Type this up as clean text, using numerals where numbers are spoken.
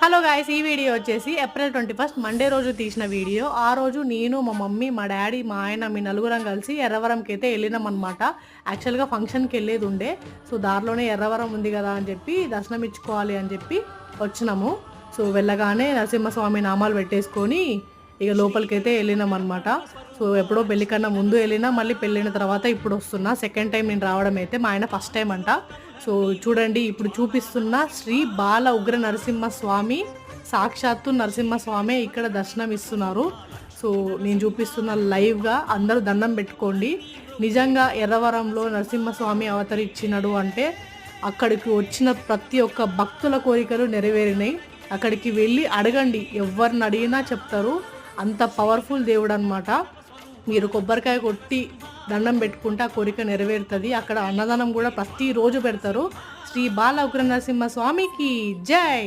Hello guys, ఈ video వచ్చేసి April 21 Monday రోజు తీసిన వీడియో. ఆ రోజు నేను, మా మమ్మీ, మా డాడీ, మా ఆయన, మీ నలుగురం కలిసి ఎర్రవరంకి అయితే వెళ్ళినాం అనమాట. యాక్చువల్గా ఫంక్షన్కి వెళ్ళేది ఉండే. సో దారిలోనే ఎర్రవరం ఉంది కదా అని చెప్పి దర్శనం ఇచ్చుకోవాలి అని చెప్పి వచ్చినాము. సో వెళ్ళగానే నరసింహస్వామి నామాలు పెట్టేసుకొని ఇక లోపలికి అయితే వెళ్ళినాం అనమాట. సో ఎప్పుడో పెళ్లి కన్నా ముందు వెళ్ళినా, మళ్ళీ పెళ్ళిన తర్వాత ఇప్పుడు వస్తున్నా. సెకండ్ టైం నేను రావడం అయితే, మా ఆయన ఫస్ట్ టైం అంట. సో చూడండి, ఇప్పుడు చూపిస్తున్న శ్రీ బాల ఉగ్ర నరసింహస్వామి, సాక్షాత్తు నరసింహస్వామి ఇక్కడ దర్శనం ఇస్తున్నారు. సో నేను చూపిస్తున్న లైవ్గా అందరూ దండం పెట్టుకోండి. నిజంగా ఎర్రవరంలో నరసింహస్వామి అవతరించినాడు అంటే అక్కడికి వచ్చిన ప్రతి ఒక్క భక్తుల కోరికలు నెరవేరినాయి. అక్కడికి వెళ్ళి అడగండి, ఎవరిని అడిగినా చెప్తారు. అంత పవర్ఫుల్ దేవుడు అనమాట. మీరు కొబ్బరికాయ కొట్టి దండం పెట్టుకుంటే ఆ కోరిక నెరవేరుతుంది. అక్కడ అన్నదానం కూడా ప్రతిరోజు పెడతారు. శ్రీ బాల ఉగ్ర నరసింహ స్వామికి జై.